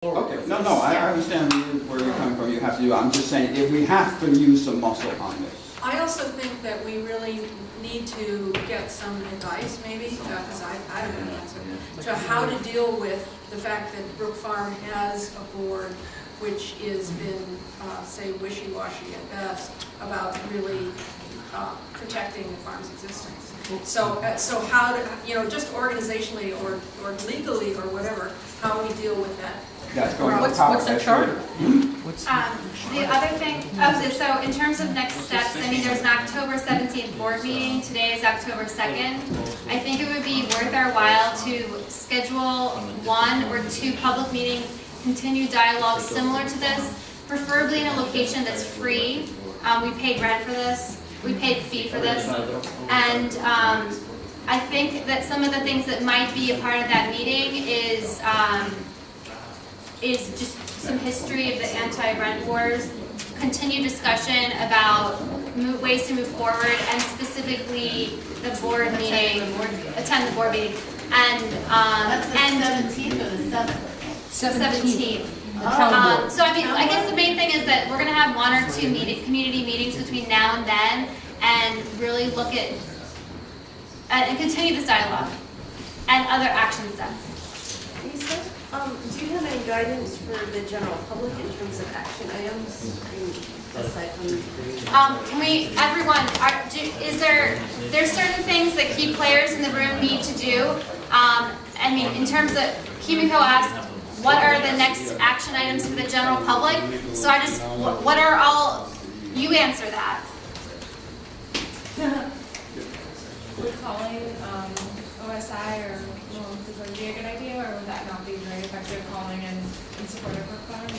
Okay, no, I understand where you're coming from, you have to do, I'm just saying, if we have to use some muscle on this. I also think that we really need to get some advice, maybe, because I don't know the answer, to how to deal with the fact that Brook Farm has a board which has been, say, wishy-washy at best about really protecting the farm's existence. So how to, just organizationally or legally or whatever, how we deal with that. That's going on What's top. the charter? The other thing, so in terms of next steps, I mean, there's an October 17th board meeting. Today is October 2nd. I think it would be worth our while to schedule 1 or 2 public meetings, continue dialogue similar to this, preferably in a location that's free. We paid rent for this. We paid fee for this. And I think that some of the things that might be a part of that meeting is just some history of the anti-rent wars, continued discussion about ways to move forward, and specifically the board meeting, attend the board meeting, and That's the 17th or the 7th? 17th. So I mean, I guess the main thing is that we're going to have 1 or 2 community meetings between now and then, and really look at and continue this dialogue and other action steps. Do you have any guidance for the general public in terms of action items? Aside from Can we, everyone, there's certain things that key players in the room need to do. I mean, in terms of, Kimiko asked, what are the next action items for the general public? So I just, what are all, you answer that. Would calling OSI or loans would be a good idea, or would that not be very effective calling in support of Brook Farm? Or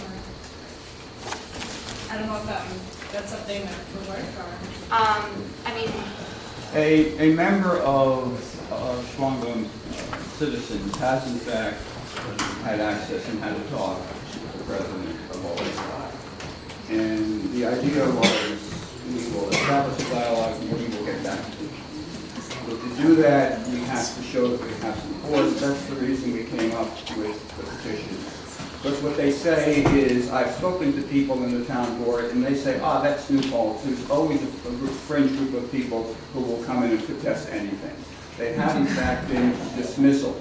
I don't know if that's something that would work. Or I mean, A member of Schwangum Citizens has in fact had access and had a talk with the president of all. And the idea was we will establish a dialogue and we will get back to it. But to do that, we have to show that we have some force. That's the reason we came up with the petition. But what they say is, I've spoken to people in the town board, and they say, that's New Paltz. There's always a fringe group of people who will come in and contest anything. They have, in fact, been dismissive.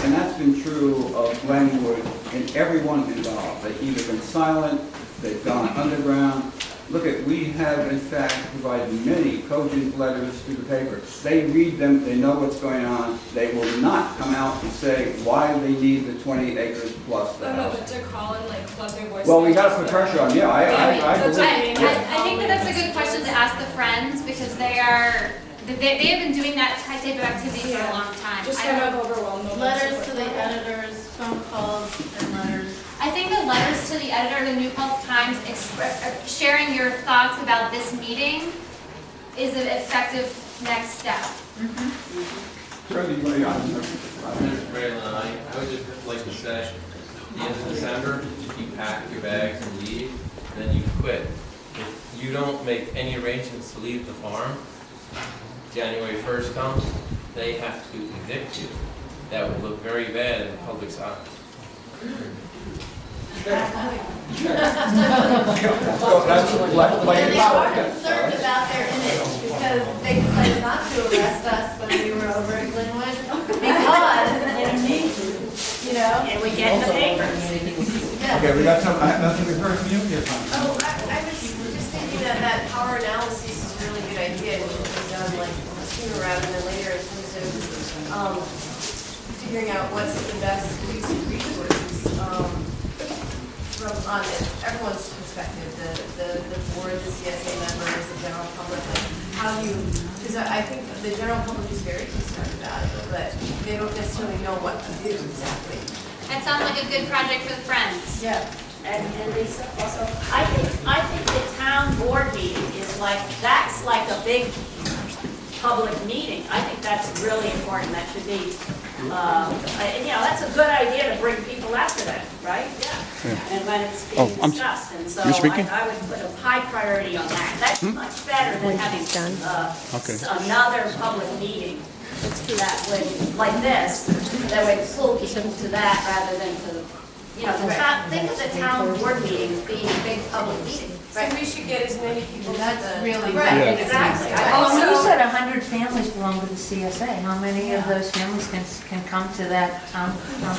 And that's been true of Glenwood and everyone involved. They've either been silent, they've gone underground. Look we have in fact provided many cogent letters to the paper. They read them, they know what's going on. They will not come out and say why they need the 20 acres plus the house. but to call and like flood their voice. Well, we got to put pressure on. Yeah, I believe. I think that's a good question to ask the Friends, because they have been doing that type of activity for a long time. Just kind of overwhelmed them. letters to the editors, phone calls, and letters. I think the letters to the editor of the New Paltz Times sharing your thoughts about this meeting is an effective next step. Charlie, what are you on? Mr. Maryland, I would just like to say, at the end of December, if you pack your bags and leave, then you quit. If you don't make any arrangements to leave the farm, January 1st comes, they have to evict you. That would look very bad in the public's eyes. That's And they are concerned about their image because they decided not to arrest us when we were over at Glenwood because they didn't need to, And we get the papers. Yeah. Okay, we got some, nothing we've heard from you here, Tom. Oh, I was just thinking that power analysis is a really good idea. It should be done like sooner rather than later in terms of figuring out what's the best use of resources from everyone's perspective, the board, the CSA members, the general public, like how you, because I think the general public is very concerned about it, but they don't necessarily know what to do exactly. That sounds like a good project for the Friends. Yeah. And Lisa, also, I think the town board meeting is that's like a big public meeting. I think that's really important. That should be, that's a good idea to bring people out to that, right? Yeah. And when it's being discussed. And so I would put a high priority on that. That's much better than having another public meeting that would, like this, that would pull people to that rather than to you know, think of the town board meeting as being a big public meeting. So we should get as many people to the. really Right, Yeah. exactly. Oh, and you Also- said 100 families belong to the CSA. How many of those families can come to that town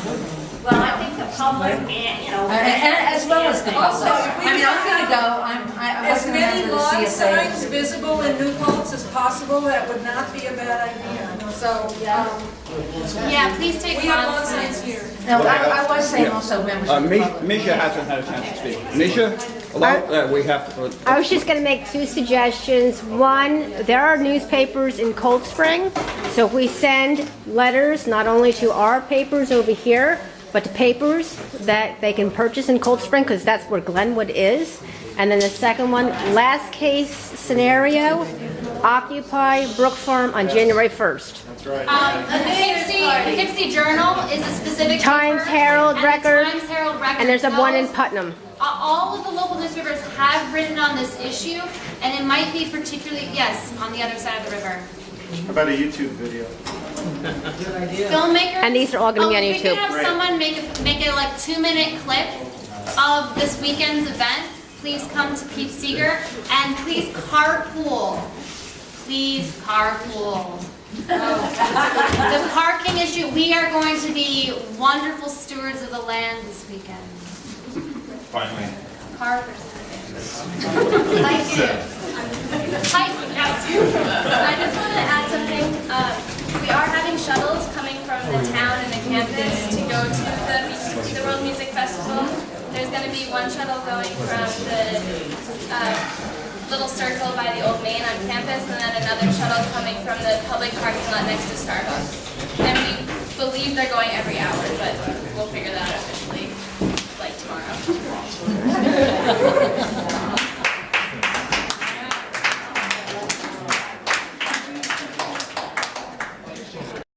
board meeting? Well, I think the public and, you know. And as well as the Also, public. if we I mean, I'm have gonna go, I as was gonna many go to the lawn CSA. signs visible in New Paltz as possible, that would not be a bad idea. So, Yeah, please take we have lawn lawn signs. signs here. No, I was saying Yeah. also members of the public. Misha hasn't had a chance to speak. Misha, hello, we have to. I was just going to make two suggestions. One, there are newspapers in Cold Spring, so if we send letters not only to our papers over here, but to papers that they can purchase in Cold Spring, because that's where Glenwood is. And then the second one, last case scenario, occupy Brook Farm on January 1st. The Poughkeepsie Journal is a specific Times paper, Herald and the Record, Times Herald Record. And there's a one in Those- Putnam. All of the local newspapers have written on this issue, and it might be particularly, yes, on the other side of the river. How about a YouTube video? Filmmakers. And these are all gonna be on We YouTube. can have someone make a like 2-minute clip of this weekend's event. Please come to Pete Seeger, and please carpool. Please carpool. The parking issue, we are going to be wonderful stewards of the land this weekend. Finally. Carpet. Hiking. Hiking, yes. I just wanted to add something. We are having shuttles coming from the town and the campus to go to the World Music Festival. There's going to be one shuttle going from the little circle by the Old Main on campus, and then another shuttle coming from the public parking lot next to Starbucks. And we believe they're going every hour, but we'll figure that out officially, like tomorrow.